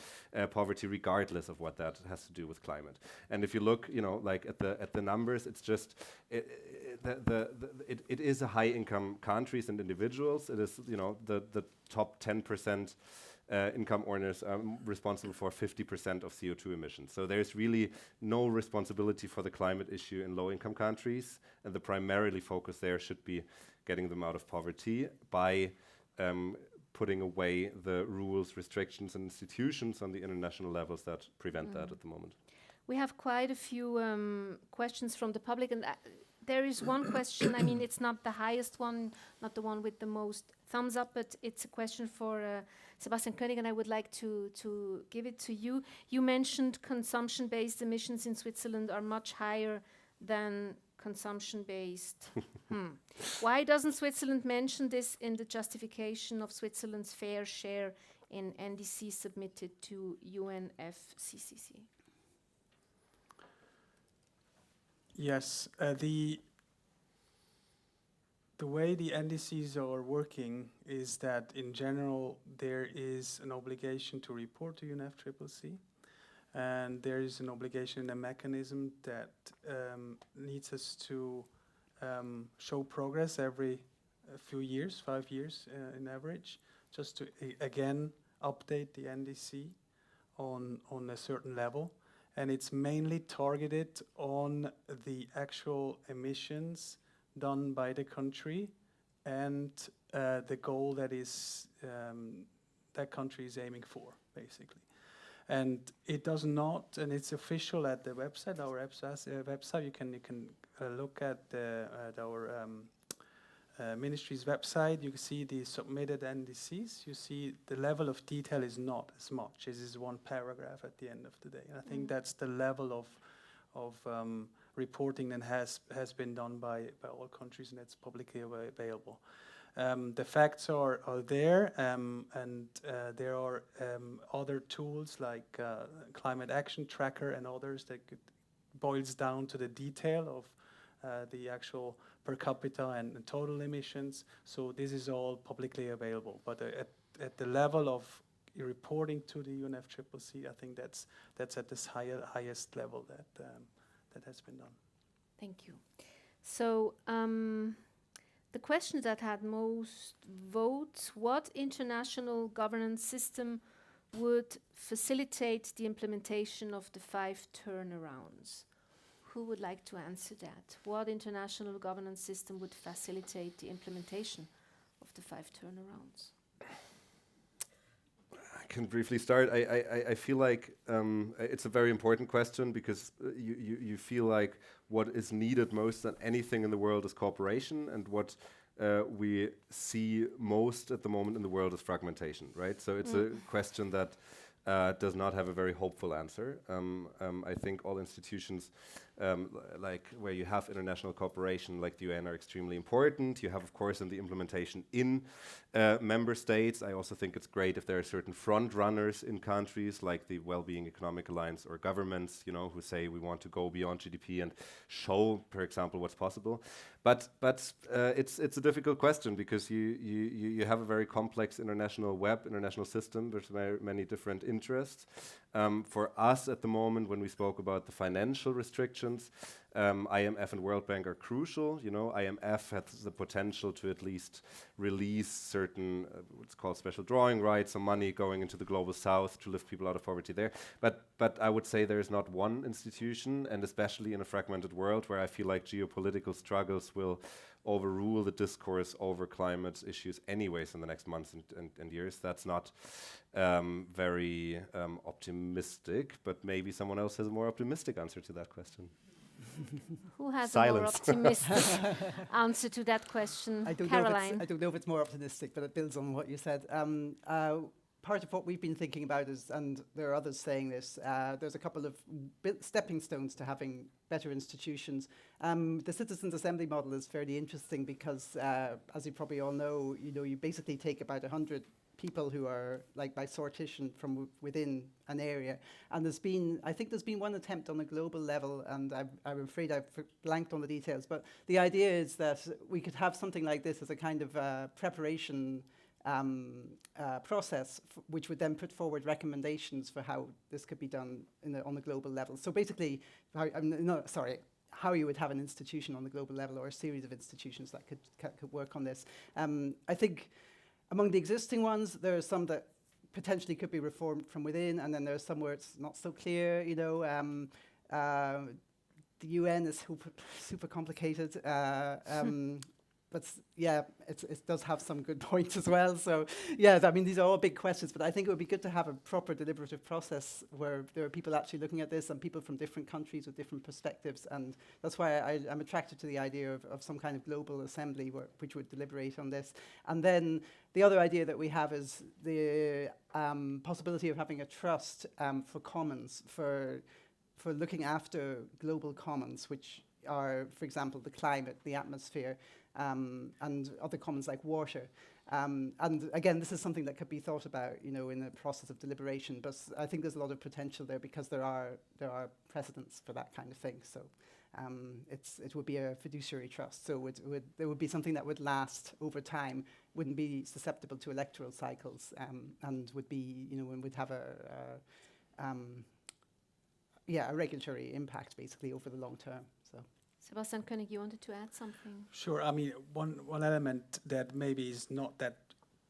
poverty regardless of what that has to do with climate. And if you look, you know, like at the numbers, it's just, it is a high-income countries and individuals. It is, you know, the top 10% income earners are responsible for 50% of CO2 emissions. So there's really no responsibility for the climate issue in low-income countries, and the primarily focus there should be getting them out of poverty by putting away the rules, restrictions, and institutions on the international levels that prevent that at the moment. We have quite a few questions from the public, and there is one question. I mean, it's not the highest one, not the one with the most thumbs up, but it's a question for Sebastian König, and I would like to give it to you. You mentioned consumption-based emissions in Switzerland are much higher than consumption-based. Why doesn't Switzerland mention this in the justification of Switzerland's fair share in NDC submitted to UNFCCC? Yes, the way the NDCs are working is that in general there is an obligation to report to UNFCCC, and there is an obligation, a mechanism that needs us to show progress every few years, 5 years in average, just to again update the NDC on a certain level. And it's mainly targeted on the actual emissions done by the country and the goal that is that country is aiming for, basically. And it does not, and it's official at the website, our website. You can look at our ministry's website. You can see the submitted NDCs. You see the level of detail is not as much. This is one paragraph at the end of the day. And I think that's the level of reporting that has been done by all countries, and it's publicly available. The facts are there, and there are other tools like Climate Action Tracker and others that boils down to the detail of the actual per capita and total emissions. So this is all publicly available. But at the level of reporting to the UNFCCC, I think that's at this highest level that has been done. Thank you. So the question that had most votes: what international governance system would facilitate the implementation of the 5 turnarounds? Who would like to answer that? What international governance system would facilitate the implementation of the 5 turnarounds? I can briefly start. I feel like it's a very important question because you feel like what is needed most than anything in the world is cooperation, and what we see most at the moment in the world is fragmentation, right? So it's a question that does not have a very hopeful answer. I think all institutions, like where you have international cooperation, like the UN, are extremely important. You have, of course, in the implementation in member states. I also think it's great if there are certain front runners in countries like the Wellbeing Economic Alliance or governments, who say we want to go beyond GDP and show, for example, what's possible. But it's a difficult question because you have a very complex international system with many different interests. For us at the moment, when we spoke about the financial restrictions, IMF and World Bank are crucial. IMF has the potential to at least release certain, what's called special drawing rights, some money going into the global south to lift people out of poverty there. But I would say there is not one institution, and especially in a fragmented world where I feel like geopolitical struggles will overrule the discourse over climate issues anyways in the next months and years. That's not very optimistic, but maybe someone else has a more optimistic answer to that question. Who has Silence. a more optimistic answer to that question? Caroline. I don't know if it's more optimistic, but it builds on what you said. Part of what we've been thinking about is, and there are others saying this, there's a couple of stepping stones to having better institutions. The Citizens' Assembly model is fairly interesting because, as you probably all know, you basically take about 100 people who are like by sortition from within an area. And I think there's been one attempt on a global level, and I'm afraid I've blanked on the details, but the idea is that we could have something like this as a kind of preparation process, which would then put forward recommendations for how this could be done on a global level. So basically, how you would have an institution on the global level or a series of institutions that could work on this. I think among the existing ones, there are some that potentially could be reformed from within, and then there's some where it's not so clear. The UN is super complicated. But yeah, it does have some good points as well. So yeah, these are all big questions, but I think it would be good to have a proper deliberative process where there are people actually looking at this and people from different countries with different perspectives. And that's why I'm attracted to the idea of some kind of global assembly which would deliberate on this. And then the other idea that we have is the possibility of having a trust for commons, for looking after global commons, which are, for example, the climate, the atmosphere, and other commons like water. And again, this is something that could be thought about, in the process of deliberation. But I think there's a lot of potential there because there are precedents for that kind of thing. So it would be a fiduciary trust. So there would be something that would last over time, wouldn't be susceptible to electoral cycles, and would be, and would have a regulatory impact basically over the long term. So. Sebastian König, you wanted to add something? Sure. One element that maybe is not that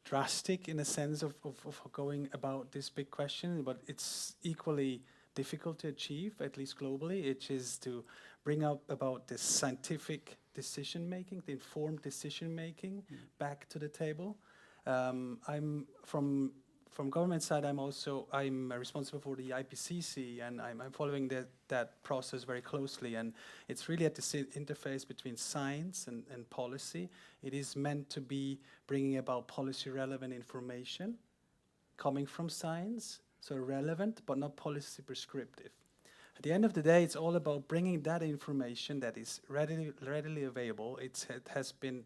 drastic in a sense of going about this big question, but it's equally difficult to achieve, at least globally, which is to bring up about the scientific decision-making, the informed decision-making back to the table. I'm from from government side, I'm responsible for the IPCC, and I'm following that process very closely. And it's really at the interface between science and policy. It is meant to be bringing about policy relevant information coming from science, so relevant but not policy prescriptive. At the end of the day, it's all about bringing that information that is readily available. It's been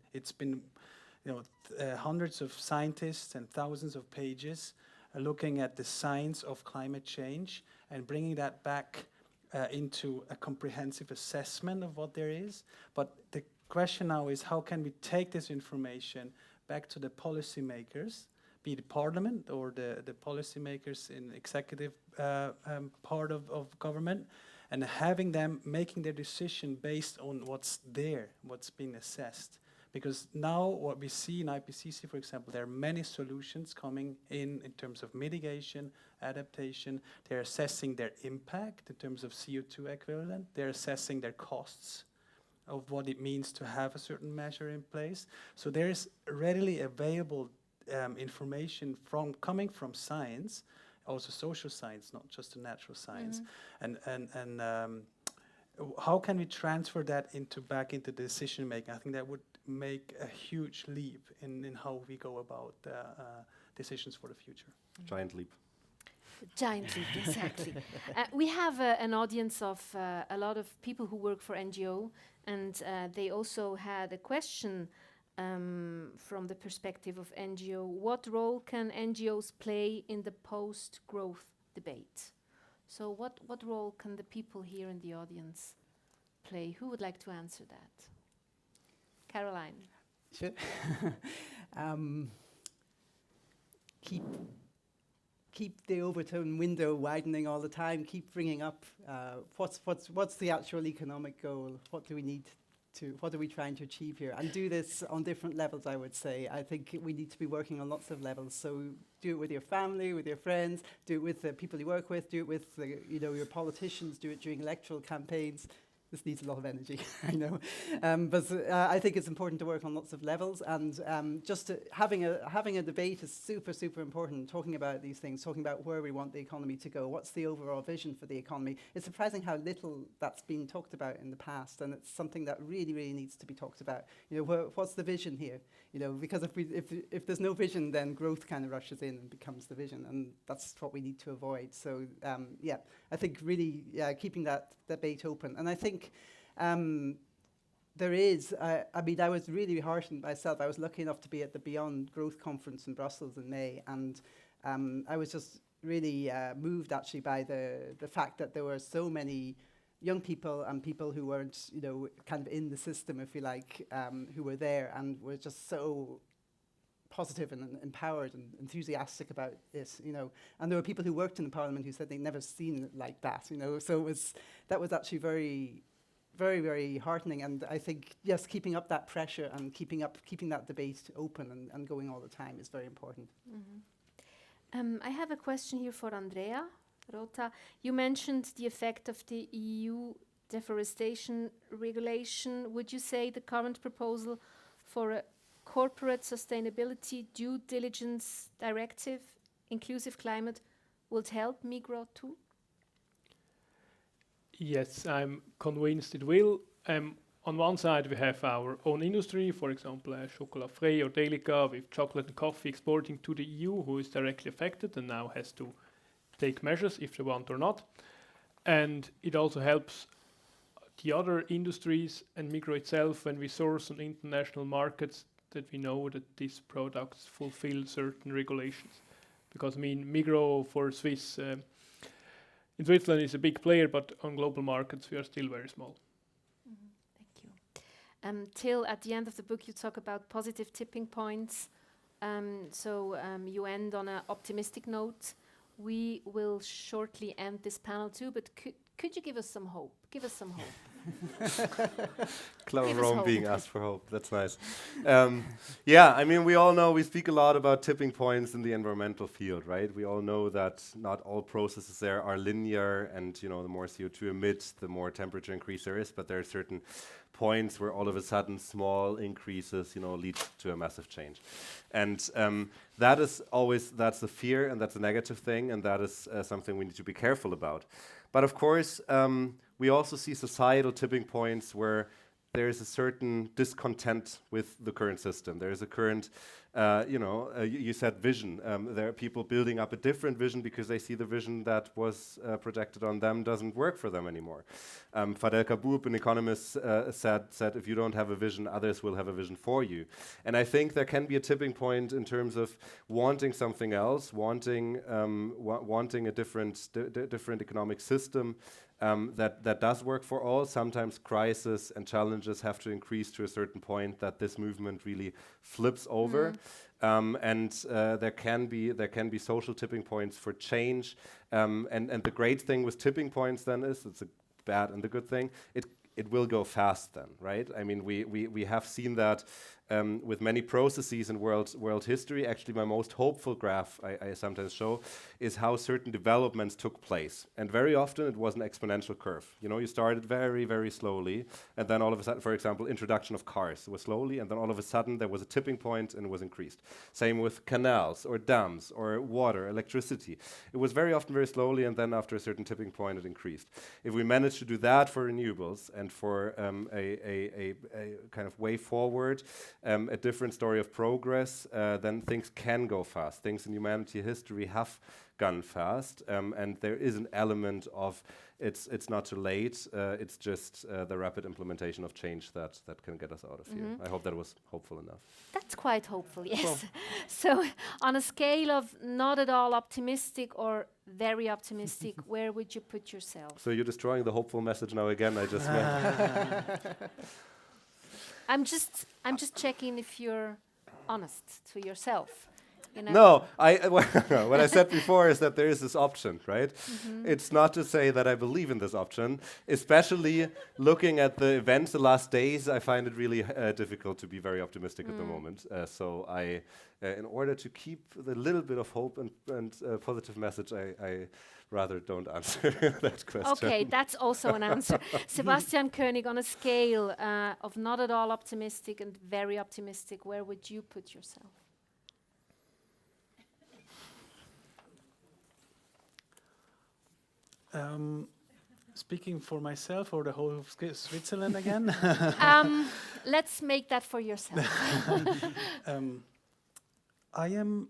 hundreds of scientists and thousands of pages looking at the science of climate change and bringing that back into a comprehensive assessment of what there is. But the question now is, how can we take this information back to the policymakers, be it parliament or the policymakers in executive part of government, and having them making their decision based on what's there, what's been assessed. Because now what we see in IPCC, for example, there are many solutions coming in terms of mitigation, adaptation. They're assessing their impact in terms of CO2 equivalent. They're assessing their costs of what it means to have a certain measure in place. So there's readily available information coming from science, also social science, not just the natural science. And how can we transfer that back into decision making? I think that would make a huge leap in how we go about decisions for the future. Giant leap. Giant leap, exactly. We have an audience of a lot of people who work for NGO, and they also had a question from the perspective of NGO. What role can NGOs play in the post-growth debate? So what role can the people here in the audience play? Who would like to answer that? Caroline. Sure. Keep the overtone window widening all the time. Keep bringing up what's the actual economic goal? What do we need to? What are we trying to achieve here? And do this on different levels. I would say. I think we need to be working on lots of levels. So do it with your family, with your friends. Do it with the people you work with. Do it with your politicians. Do it during electoral campaigns. This needs a lot of energy, I know. But I think it's important to work on lots of levels, and having a debate is super, super important, talking about these things, talking about where we want the economy to go, what's the overall vision for the economy. It's surprising how little that's been talked about in the past, and it's something that really, really needs to be talked about. What's the vision here? Because if there's no vision, then growth kind of rushes in and becomes the vision, and that's what we need to avoid. So, I think really keeping that debate open. And I think there is, I was really heartened myself. I was lucky enough to be at the Beyond Growth Conference in Brussels in May, and I was just really moved actually by the fact that there were so many young people and people who weren't, kind of in the system, if you like, who were there and were just so positive and empowered and enthusiastic about this, And there were people who worked in the Parliament who said they'd never seen it like that, So that was actually very, very, very heartening. And I think, yes, keeping up that pressure and keeping that debate open and going all the time is very important. I have a question here for Andrea. Rota, you mentioned the effect of the EU deforestation regulation. Would you say the current proposal for a corporate sustainability due diligence directive, inclusive climate, would help Migros too? Yes, I'm convinced it will. On one side, we have our own industry, for example, Chocolat Free or Delica with chocolate and coffee exporting to the EU, who is directly affected and now has to take measures if they want or not. And it also helps the other industries and Migros itself when we source on international markets that we know that these products fulfill certain regulations. Because, Migros for Swiss, in Switzerland is a big player, but on global markets we are still very small. Thank you. Till at the end of the book you talk about positive tipping points. You end on an optimistic note. We will shortly end this panel too, but could you give us some hope? Give us some hope. Cloud Give us Rome hope. being asked for hope. That's nice. Yeah, I mean, we all know, we speak a lot about tipping points in the environmental field, right? We all know that not all processes there are linear, and the more CO2 emits, the more temperature increase there is, but there are certain points where all of a sudden small increases, lead to a massive change. And that is always, that's a fear, and that's a negative thing, and that is something we need to be careful about. But of course, we also see societal tipping points where there is a certain discontent with the current system. There is a current, you said vision. There are people building up a different vision because they see the vision that was projected on them doesn't work for them anymore. Fadel Kaboub, an economist, said, if you don't have a vision, others will have a vision for you. And I think there can be a tipping point in terms of wanting something else, wanting a different economic system, that does work for all. Sometimes crisis and challenges have to increase to a certain point that this movement really flips over. And there can be social tipping points for change. And the great thing with tipping points then is, it's a bad and the good thing, it will go fast then, right? I mean, we have seen that with many processes in world history. Actually, my most hopeful graph I sometimes show is how certain developments took place. And very often it was an exponential curve. You started very, very slowly, and then all of a sudden, for example, introduction of cars was slowly, and then all of a sudden there was a tipping point and it was increased. Same with canals or dams or water, electricity. It was very often very slowly, and then after a certain tipping point it increased. If we manage to do that for renewables and for a kind of way forward, a different story of progress, then things can go fast. Things in humanity history have gone fast, and there is an element of it's not too late. It's just the rapid implementation of change that can get us out of here. I hope that was hopeful enough. That's quite hopeful, yes. So on a scale of not at all optimistic or very optimistic, where would you put yourself? So you're destroying the hopeful message now again. I just meant. I'm just checking if you're honest to yourself. No, what I said before is that there is this option, right? It's not to say that I believe in this option, especially looking at the events the last days. I find it really difficult to be very optimistic at the moment. So in order to keep the little bit of hope and positive message, I rather don't answer that question. Okay, that's also an answer. Sebastian König, on a scale of not at all optimistic and very optimistic, where would you put yourself? Speaking for myself or the whole of Switzerland again? Let's make that for yourself. I am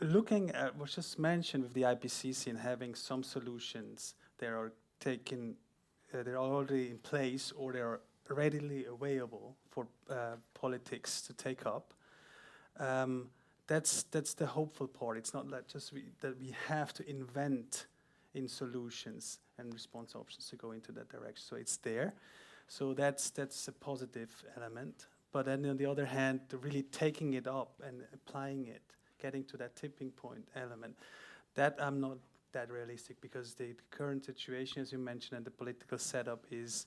looking at what's just mentioned with the IPCC and having some solutions that are they're already in place or they are readily available for politics to take up. That's the hopeful part. It's not that that we have to invent in solutions and response options to go into that direction. So it's there. So that's a positive element. But then on the other hand, really taking it up and applying it, getting to that tipping point element, that I'm not that realistic, because the current situation, as you mentioned, and the political setup is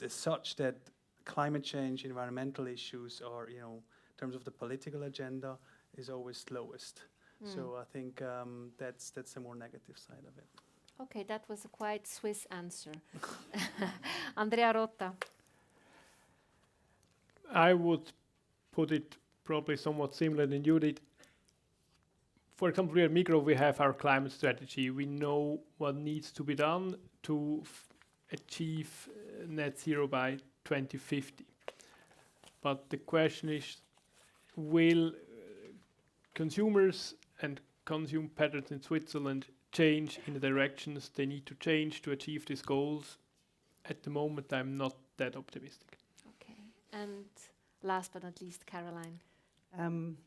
such that climate change, environmental issues are, in terms of the political agenda, is always lowest. So I think that's a more negative side of it. Okay, that was a quite Swiss answer. Andrea, Rota. I would put it probably somewhat similar than you did. For example, we at Migros, we have our climate strategy. We know what needs to be done to achieve net zero by 2050. But the question is, will consumers and consume patterns in Switzerland change in the directions they need to change to achieve these goals? At the moment, I'm not that optimistic. Okay, and last but not least, Caroline.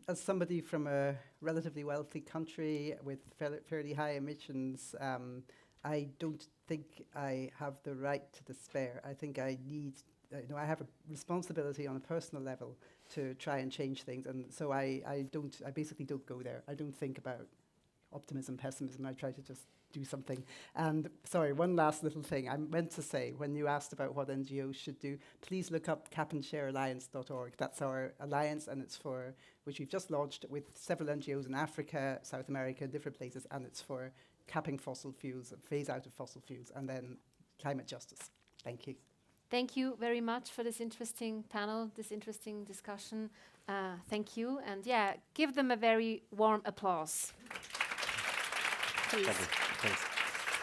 As somebody from a relatively wealthy country with fairly high emissions, I don't think I have the right to despair. I think I need, I have a responsibility on a personal level to try and change things, and so I basically don't go there. I don't think about optimism, pessimism. I try to just do something. And sorry, one last little thing. I meant to say, when you asked about what NGOs should do, please look up capandShareAlliance.org. That's our alliance, and it's for, which we've just launched with several NGOs in Africa, South America, different places, and it's for capping fossil fuels and phase out of fossil fuels, and then climate justice. Thank you. Thank you very much for this interesting panel, this interesting discussion. Thank you. And yeah, give them a very warm applause. Please. Thanks.